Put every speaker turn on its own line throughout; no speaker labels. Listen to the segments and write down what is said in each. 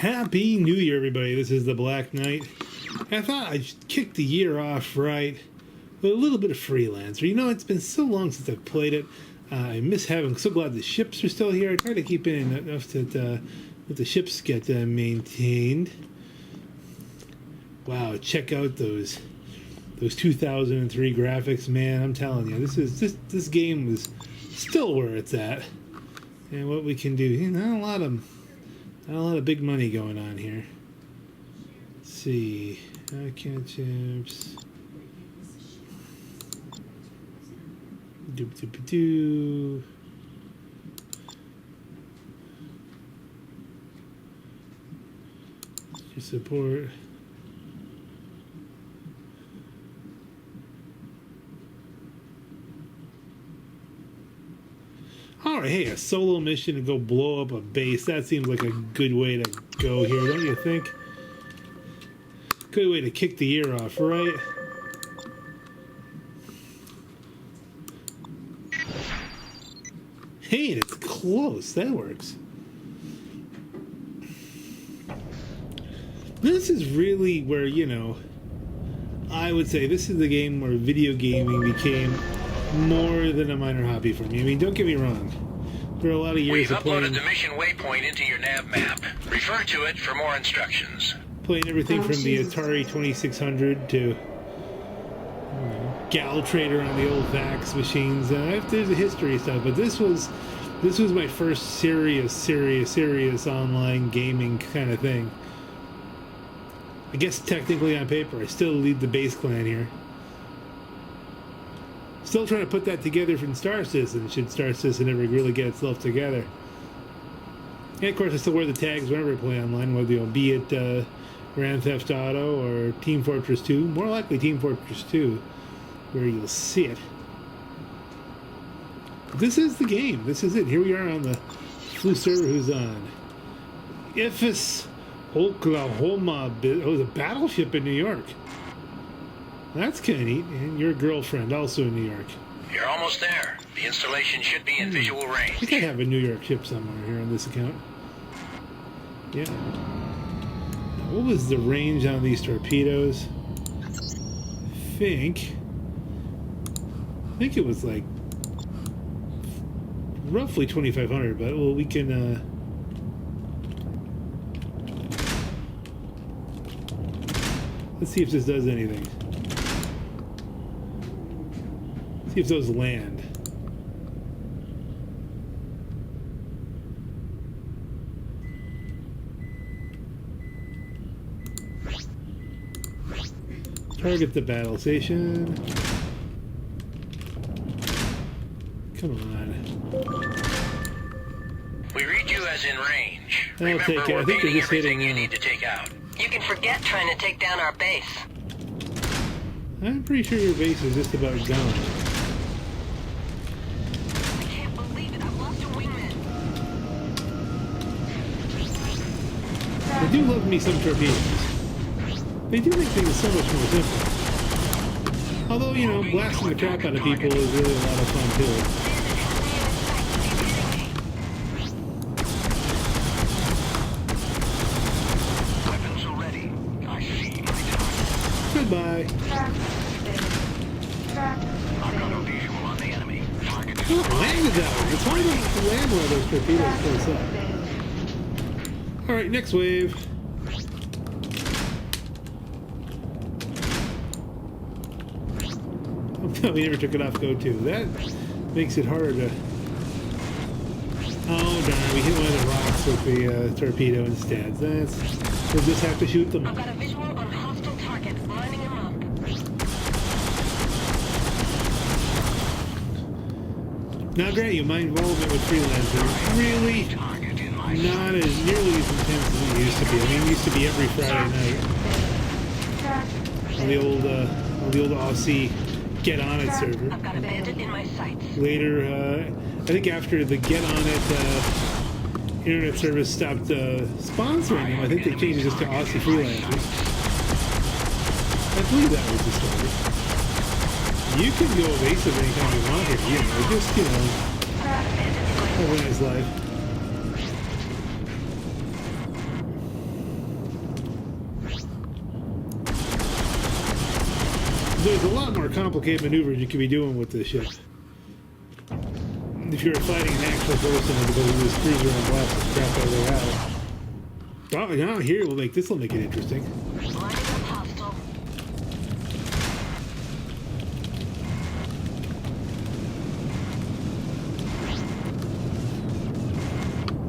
Happy New Year, everybody. This is the Black Knight. I thought I'd kick the year off right with a little bit of Freelancer. You know, it's been so long since I've played it. I miss having. So glad the ships are still here. I try to keep in enough that the ships get maintained. Wow, check out those 2003 graphics, man. I'm telling you, this game is still where it's at. And what we can do, not a lot of big money going on here. Let's see, chips. Doop. Your support. Alright, hey, a solo mission to go blow up a base. That seems like a good way to go here, don't you think? Good way to kick the year off, right? Hey, it's close. That works. This is really where, I would say this is the game where video gaming became more than a minor hobby for me. I mean, don't get me wrong. There are a lot of years
We've
of playing...
uploaded the mission waypoint into your nav map. Refer to it for more instructions.
Playing everything from the Atari 2600 to Gal Trader on the old fax machines. There's a history of stuff, but this was my first serious online gaming kind of thing. I guess technically on paper, I still lead the base clan here. Still trying to put that together from Star Citizen, should Star Citizen ever really get itself together. And of course, I still wear the tags whenever I play online, whether be it Grand Theft Auto or Team Fortress 2. More likely Team Fortress 2, where you'll see it. This is the game. This is it. Here we are on the Flu server who's on Outcasts, Oklahoma. Oh, the Battleship in New York. That's kind of neat. And your girlfriend also in New York.
You're almost there. The installation should be in visual range.
I think I have a New York ship somewhere here on this account. Yeah. What was the range on these torpedoes? I think it was like roughly 2,500, but well, we can let's see if this does anything. See if those land. Target the battle station. Come on.
We read you as in range.
I'll
Remember,
take it. I
we're
think they're
painting
just hitting
everything you need to take out.
You can forget trying to take down our base.
I'm pretty sure your base is just about gone.
I can't believe it. I've lost a wingman.
I do love me some torpedoes. They do make things so much more simple. Although, blasting the crap out of people is really a lot of fun too. Goodbye. Oh, landed that one. It's hard to land one of those torpedoes close up. Alright, next wave. Oh, we never took it off go to. That makes it harder to... Oh darn, we hit one of the rocks with the torpedo instead. We'll just have to shoot them.
I've got a visual on hostile target. Lining him up.
Now, granted, my involvement with Freelancer really not as nearly as intense as it used to be. I mean, it used to be every Friday night on the old Aussie Get On It server.
I've got a bandit in my sights.
Later, I think after the Get On It internet service stopped sponsoring them, I think they changed it just to Aussie Freelancers. I believe that was the story. You can go evasive anytime you want here, just, have a nice life. there's a lot more complicated maneuvers you could be doing with this ship. If you're fighting an actual person as opposed to this cruiser and blast the crap out of their out. Oh, now here will make it interesting.
Lining up hostile.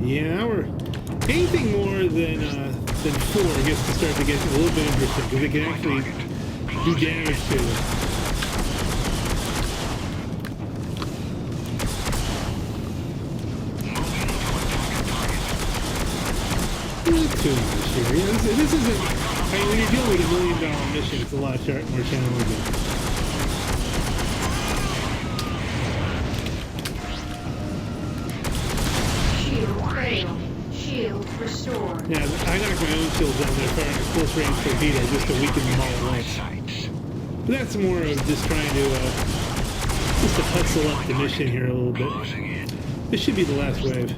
Yeah, we're anything more than 4 gets to start to get a little bit interesting because it can actually do damage to them. Not too much here. You know, this isn't. I mean, when you're dealing with $1 million mission, it's a lot more challenging.
Shield restored.
Yeah, I knocked my own shields down there firing a close range torpedo just to weaken them all at once. But that's more of just trying to hustle up the mission here a little bit. This should be the last wave.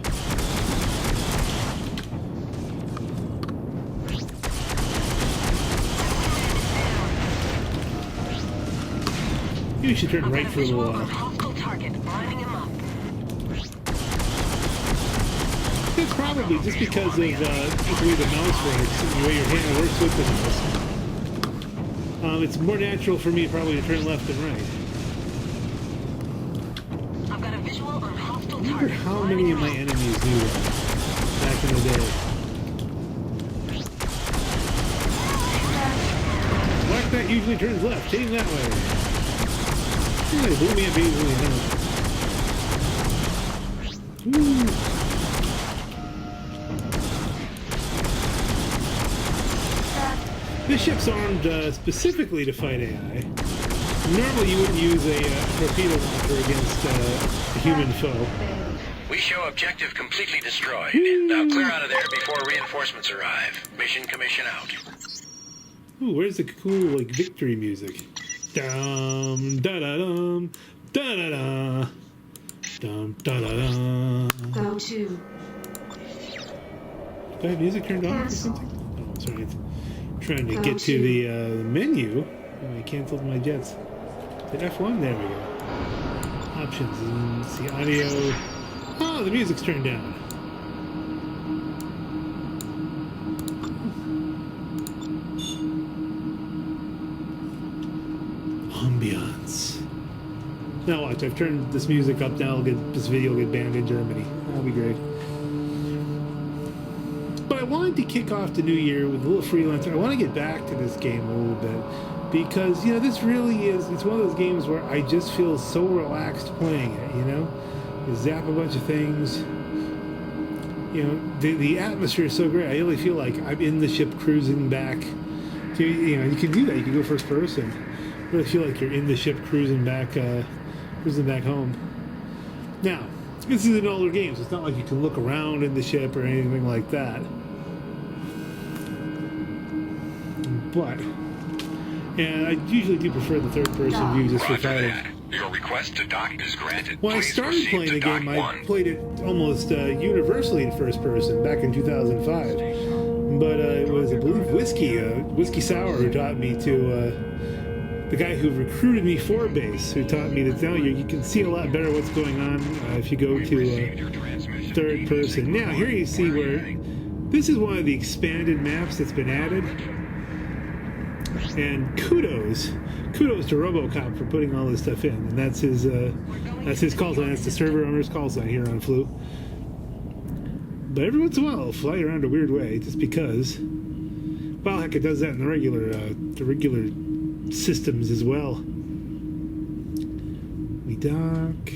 You should turn right for a little
Visual on
while.
hostile target. Lining him up.
It's probably just because of the way the mouse works and the way your hand works with the mouse. It's more natural for me probably to turn left and right.
I've got a visual on hostile
I wonder
target.
how many of my enemies knew that back in the day. Black Knight usually turns left, aim that way. They blew me up easily enough. Woo. This ship's armed specifically to fight AI. Normally you wouldn't use a torpedo launcher against a human foe.
We show objective completely destroyed. Now clear out of there before reinforcements arrive. Mission commission out.
Ooh, where's the cool victory music? Dum da da dum da da da dum da da da.
Go to.
Do I have music turned on or
Cancel.
something? Oh, sorry. I'm trying to get to the menu. Oh, I canceled my jets. Hit F1. There we go. Options. And see audio. Oh, the music's turned down. Ambiance. Now watch, I've turned this music up now. This video will get banned in Germany. That'll be great. But I wanted to kick off the new year with a little Freelancer. I want to get back to this game a little bit because, this really is, it's one of those games where I just feel so relaxed playing it, You zap a bunch of things. The atmosphere is so great. I really feel like I'm in the ship cruising back. You can do that. You can go first person. I really feel like you're in the ship cruising back home. Now, this is an older game, so it's not like you can look around in the ship or anything like that. But, and I usually do prefer the third-person view just for fighting.
Your request to dock is granted.
When I started playing the game, I played it almost universally in first person back in 2005. But it was, I believe, Whiskey Sour who taught me to, the guy who recruited me for base, who taught me that now you can see a lot better what's going on if you go to third person. Now, here you see where this is one of the expanded maps that's been added. And kudos to RoboCop for putting all this stuff in. And that's his call sign. That's the server owner's call sign here on Flu. But every once in a while, it'll fly around a weird way, just because. Well, heck, it does that in the regular systems as well. We dock.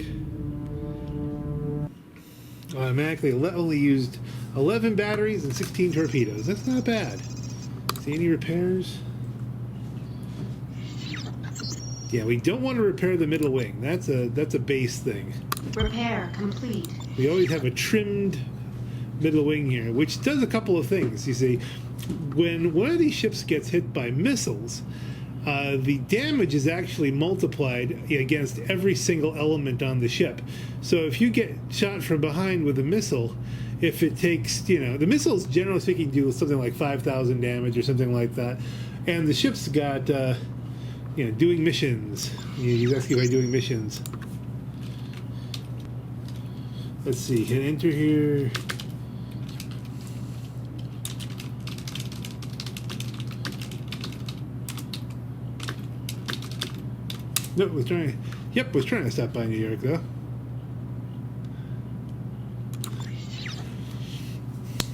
Automatically only used 11 batteries and 16 torpedoes. That's not bad. See any repairs? Yeah, we don't want to repair the middle wing. That's a base thing.
Repair complete.
We always have a trimmed middle wing here, which does a couple of things. You see, when one of these ships gets hit by missiles, the damage is actually multiplied against every single element on the ship. So if you get shot from behind with a missile, if it takes, the missiles generally speaking do something like 5,000 damage or something like that, and the ship's got doing missions. He's asking about doing missions. Let's see. Hit enter here. Nope, was trying. Yep, was trying to stop by New York though.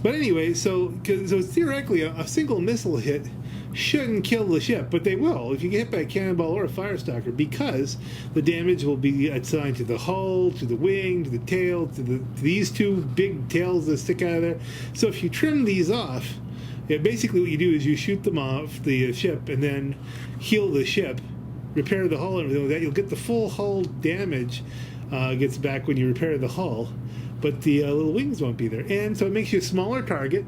But anyway, so theoretically, a single missile hit shouldn't kill the ship, but they will if you get hit by a cannonball or a firestalker, because the damage will be assigned to the hull, to the wing, to the tail, to these two big tails that stick out of there. So if you trim these off, basically what you do is you shoot them off the ship and then heal the ship, repair the hull and everything like that. You'll get the full hull damage gets back when you repair the hull, but the little wings won't be there. And so it makes you a smaller target.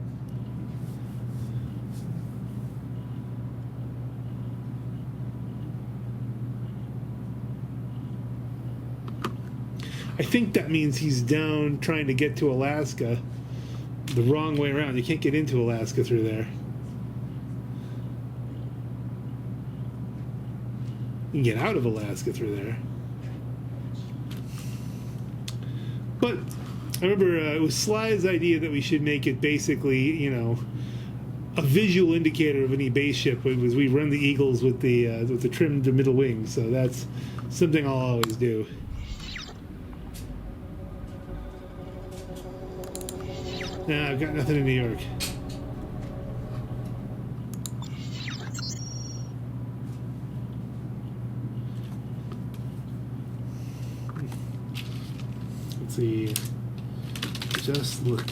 I think that means he's down trying to get to Alaska the wrong way around. You can't get into Alaska through there. You can get out of Alaska through there. But I remember it was Sly's idea that we should make it basically, a visual indicator of any base ship. It was we run the Eagles with the trimmed middle wings. So that's something I'll always do. Nah, I've got nothing in New York. Let's see. Just look.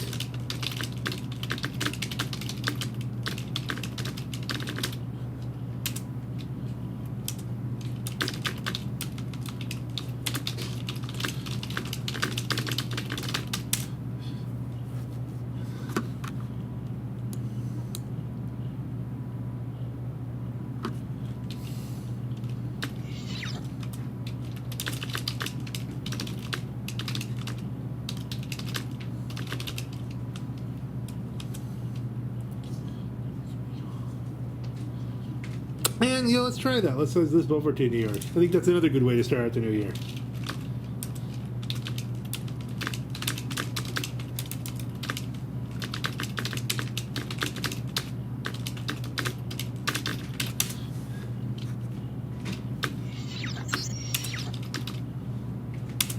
And let's try that. Let's move over to New York. I think that's another good way to start out the new year.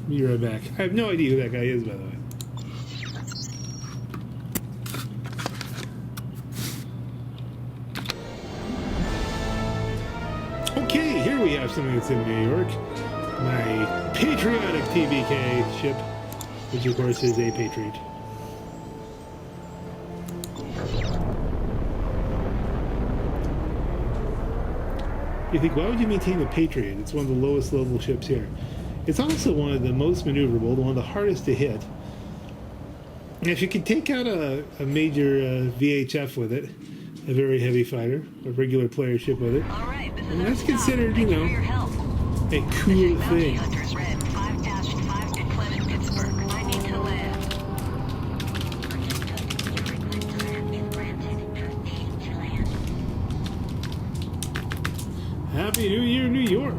Be right back. I have no idea who that guy is, by the way. Okay, here we have something that's in New York. My patriotic TBK ship, which of course is a Patriot. You think, why would you maintain a Patriot? It's one of the lowest level ships here. It's also one of the most maneuverable, one of the hardest to hit. And if you could take out a major VHF with it, a very heavy fighter, a regular player ship with it,
All right, this is
and
our
that's
stop.
considered,
Thank you for your help.
a cool
Bounty
thing.
Hunters Red 5-5 to Clement, Pittsburgh. I need to land.
Happy New Year, New York.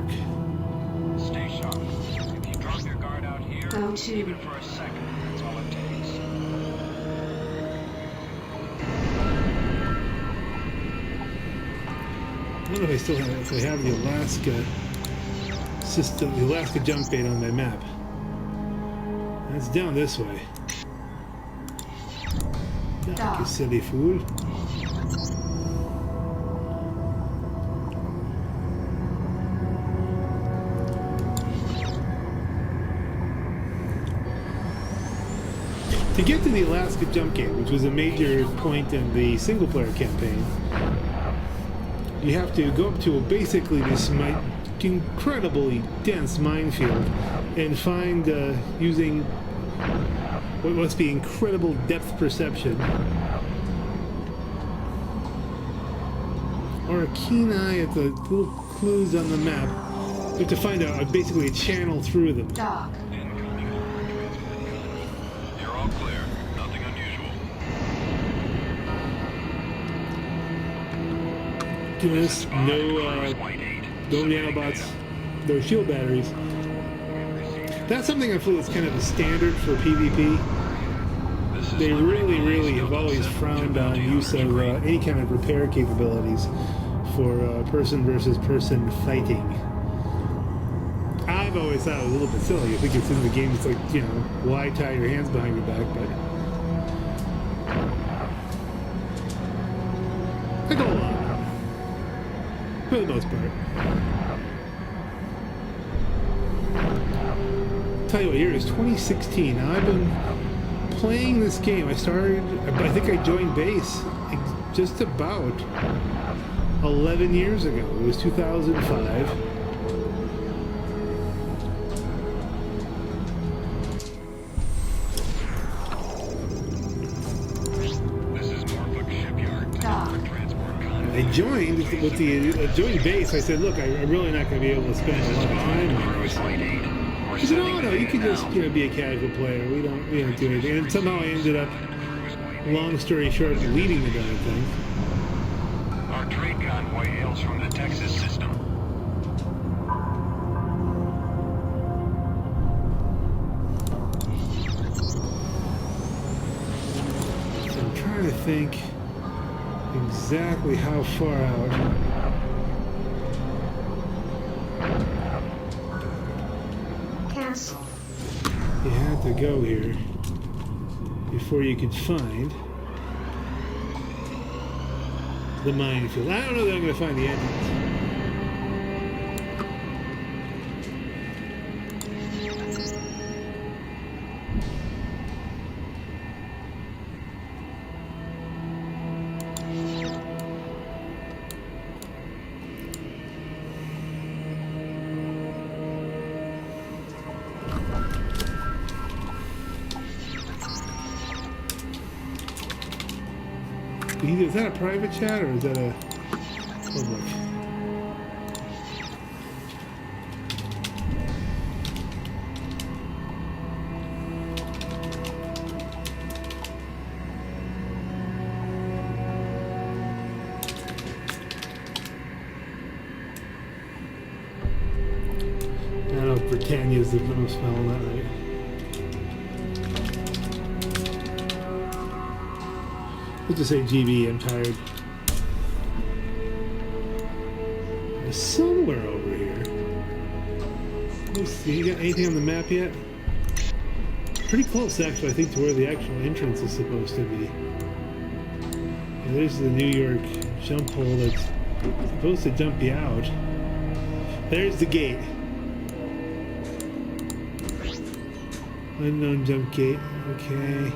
Stay sharp. If you drop your guard out here,
Go to.
even for a second, that's all it takes.
I don't know if I have the Alaska system, the Alaska jump bait on my map. That's down this way.
Dock.
You silly fool. To get to the Alaska jump gate, which was a major point in the single-player campaign, you have to go up to basically this incredibly dense minefield and find, using what must be incredible depth perception, or a keen eye at the little clues on the map, you have to find basically a channel through them.
Dock.
Incoming order transmitted. You're all clear. Nothing unusual.
Giving us no
Cruise White 8.
No nanobots, no shield batteries. That's something I feel is kind of a standard for PvP. They really have always frowned on use of any kind of repair capabilities for person versus person fighting. I've always thought it was a little bit silly. I think it's in the game. It's like, you know, why tie your hands behind your back? But I go along for the most part. Tell you what, here is 2016. Now I've been playing this game. I think I joined base just about 11 years ago. It was 2005. I joined with the joined base. I said, look, I'm really not going to be able to spend a lot of time on this. He said, oh no, you can just be a casual player. We don't do anything. And somehow I ended up, long story short, leading the darn thing.
Our trade convoy hails from the Texas system.
So I'm trying to think exactly how far out.
Cancel.
You had to go here before you could find the minefield. I don't know that I'm going to find the entrance. Is that a private chat or is that a public? I don't know if Britannia's the most spelling that right. Let's just say GB, I'm tired. There's somewhere over here. Let's see, you got anything on the map yet? Pretty close, actually, I think, to where the actual entrance is supposed to be. And there's the New York jump hole that's supposed to jump you out. There's the gate. Unknown jump gate, okay.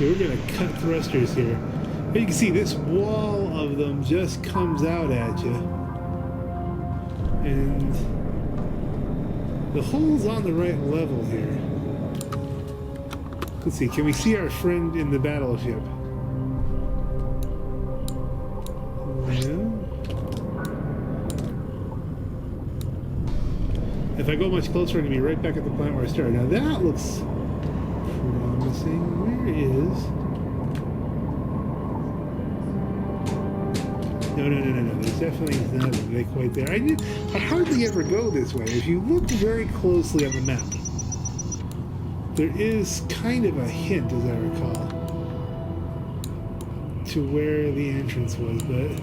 We're going to cut thrusters here. But you can see this wall of them just comes out at you. And the hole's on the right level here. Let's see, can we see our friend in the battleship? No. If I go much closer, I'm going to be right back at the point where I started. Now that looks promising. Where is... No. There's definitely not quite there. I hardly ever go this way. If you look very closely on the map, there is kind of a hint, as I recall, to where the entrance was, but...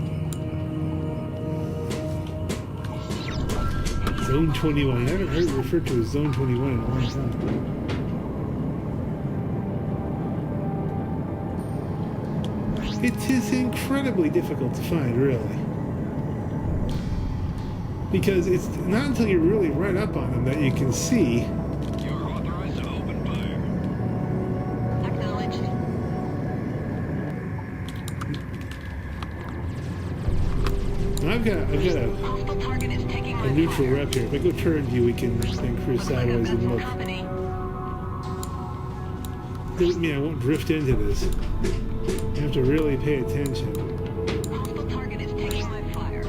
Zone 21. I haven't heard it referred to as Zone 21 in a long time. It is incredibly difficult to find, really. Because it's not until you're really right up on them that you can see.
You're authorized to open fire.
Acknowledged.
I've got
Hostile target is taking
a
my
neutral
fire.
rep here. If I go turn view, we can then cruise sideways and look.
Company.
Doesn't mean I won't drift into this. You have to really pay attention.
Hostile target is taking my fire.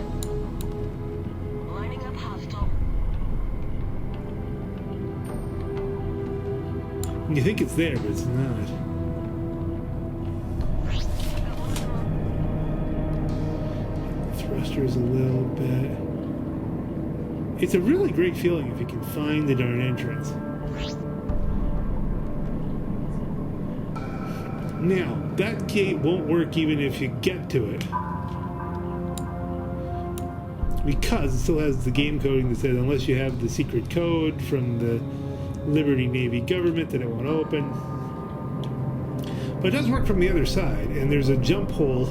Lining up hostile.
You think it's there, but it's not. thrusters a little bit. It's a really great feeling if you can find the darn entrance. Now, that gate won't work even if you get to it. Because it still has the game coding that says unless you have the secret code from the Liberty Navy government that it won't open. But it does work from the other side, and there's a jump hole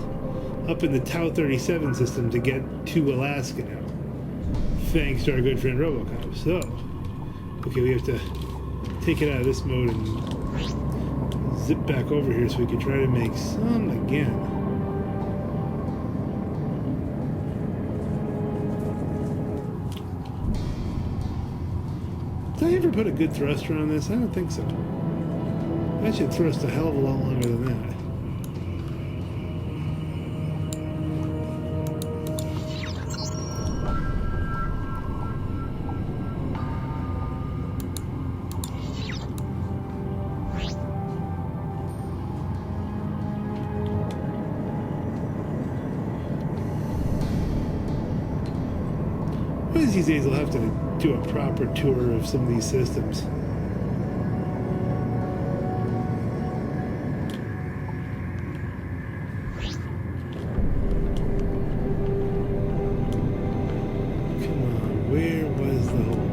up in the Tau 37 system to get to Alaska now. Thanks to our good friend Robocop. So, okay, we have to take it out of this mode and zip back over here so we can try to make some again. Did I ever put a good thruster on this? I don't think so. That should thrust a hell of a lot longer than that. One of these days I'll have to do a proper tour of some of these systems. Come on, where was the hole?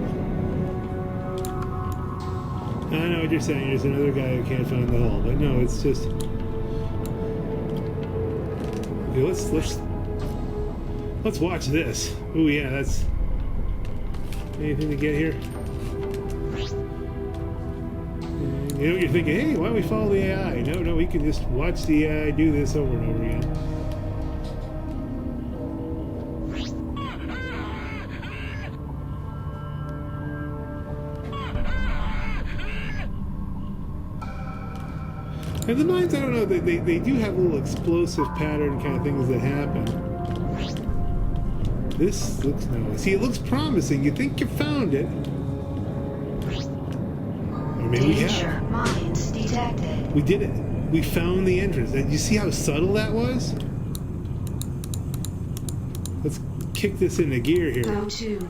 I know what you're saying, there's another guy who can't find the hole, but no, it's just... Okay, let's watch this. Oh yeah, that's... Anything to get here? And you know, you're thinking, hey, why don't we follow the AI? No, we can just watch the AI do this over and over again. And the mines, I don't know, they do have little explosive pattern kind of things that happen. This looks no. See, it looks promising. You think you found it. Or maybe we have.
Mines detected.
We did it. We found the entrance. And you see how subtle that was? Let's kick this into gear here.
Go to.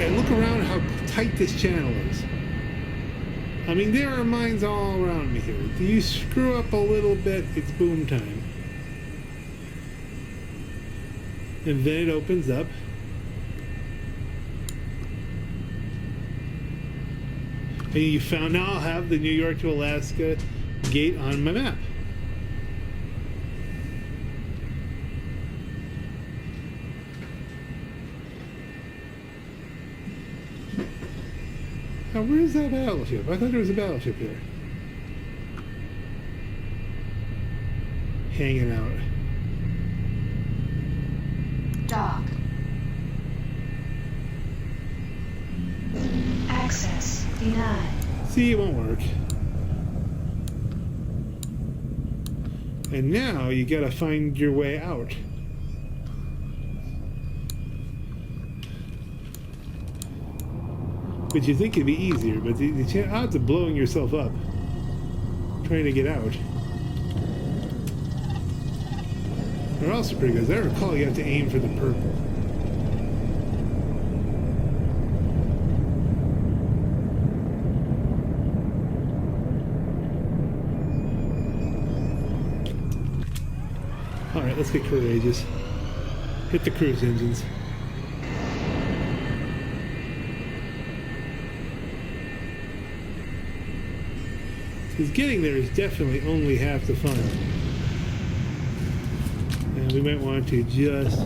And look around how tight this channel is. I mean, there are mines all around me here. Do you screw up a little bit, it's boom time. And then it opens up. And you found, now I'll have the New York to Alaska gate on my map. Now, where's that battleship? I thought there was a battleship here. Hanging out.
Dock. Access denied.
See, it won't work. And now you gotta find your way out. But you think it'd be easier, but the odds of blowing yourself up trying to get out are also pretty good. As I recall, you have to aim for the purple. Alright, let's get courageous. Hit the cruise engines. Because getting there is definitely only half the fun. And we might want to just...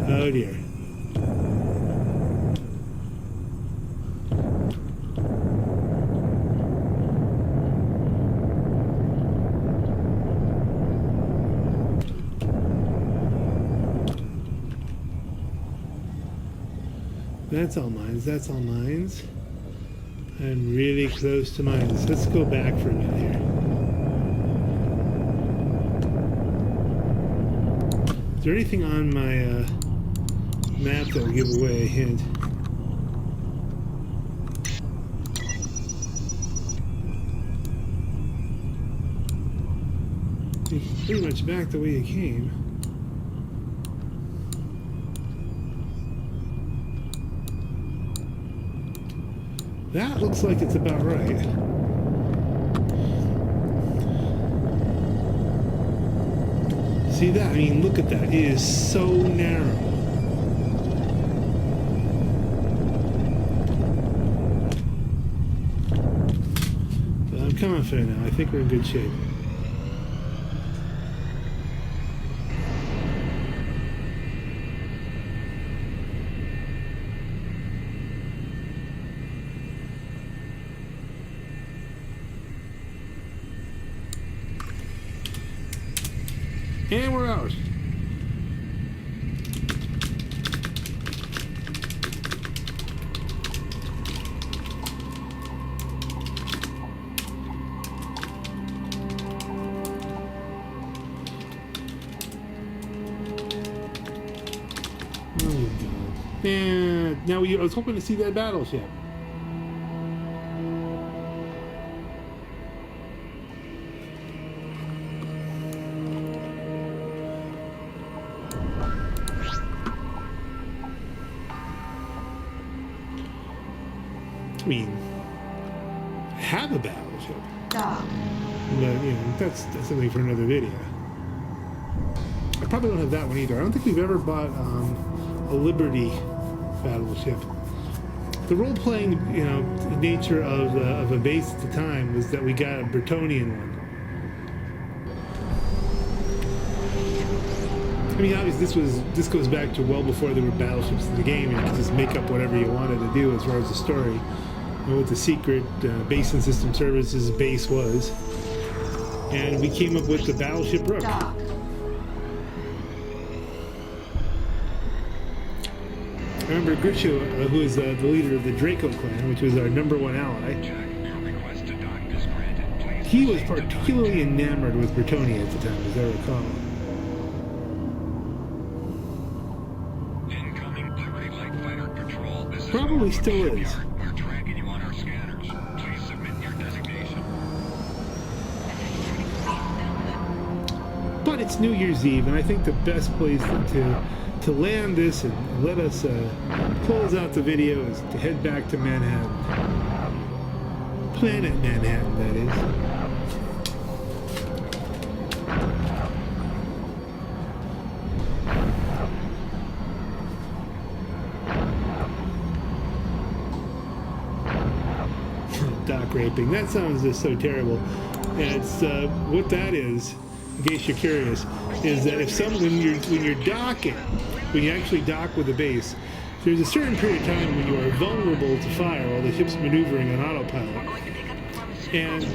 Oh dear. That's all mines, that's all mines. I'm really close to mines. Let's go back for a minute here. Is there anything on my map that will give away a hint? pretty much back the way you came. That looks like it's about right. See that? I mean, look at that. It is so narrow. But I'm confident now. I think we're in good shape. And we're out. Oh, God. And now I was hoping to see that battleship. I mean, I have a battleship,
Dock.
but you know that's something for another video. I probably don't have that one either. I don't think we've ever bought a Liberty battleship. The role-playing, you know, nature of a base at the time was that we got a Bretonian one. I mean, obviously this goes back to well before there were battleships in the game. You could just make up whatever you wanted to do as far as the story. And what the secret base and system services base was, and we came up with the Battleship Rook.
Dock.
I remember Grisho, who is the leader of the Draco clan, which was our #1 ally. He was particularly enamored with Bretonia at the time, as I recall. Probably still is.
We're tracking you on our scanners. Please submit your designation.
But it's New Year's Eve, and I think the best place to land this and let us close out the video is to head back to Manhattan. Planet Manhattan, that is. Dock raping. That sounds just so terrible. And it's what that is, in case you're curious, is that if when you're docking, when you actually dock with a base, there's a certain period of time when you are vulnerable to fire while the ship's maneuvering on autopilot. And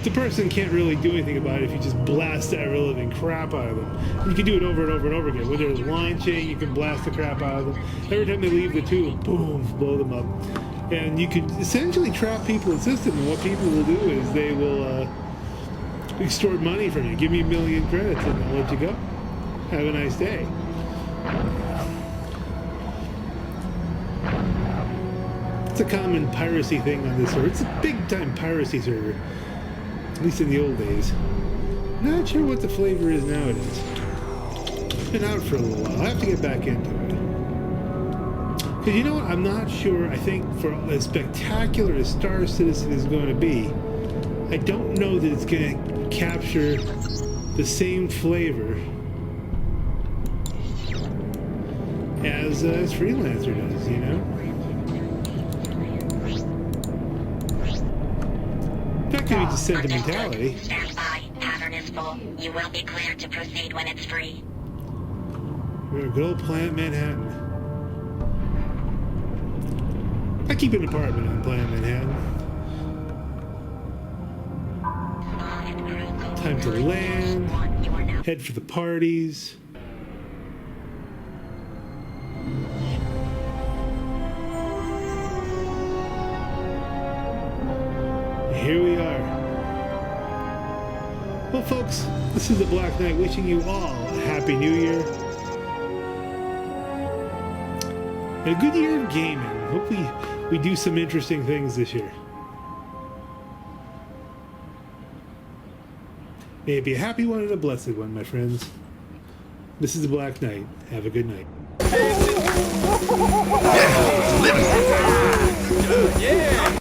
the person can't really do anything about it if you just blast the ever-living crap out of them. You can do it over and over and over again. When there's line chain, you can blast the crap out of them. Every time they leave the tube, boom, blow them up. And you can essentially trap people in the system, and what people will do is they will extort money from you. Give me 1 million credits and I'll let you go. Have a nice day. It's a common piracy thing on this server. It's a big-time piracy server, at least in the old days. Not sure what the flavor is nowadays. It's been out for a little while. I have to get back into it. Because you know what? I'm not sure. I think for as spectacular as Star Citizen is going to be, I don't know that it's going to capture the same flavor as Freelancer does, you know? That could be just sentimentality.
Stand by. Pattern is full. You will be cleared to proceed when it's free.
We're a good old Planet Manhattan. I keep an apartment on Planet Manhattan. Time to land. Head for the parties. Here we are. Well, folks, this is the Black Knight wishing you all a Happy New Year. And a good year of gaming. Hopefully we do some interesting things this year. May it be a happy one and a blessed one, my friends. This is the Black Knight. Have a good night.
Yeah, living. Yeah.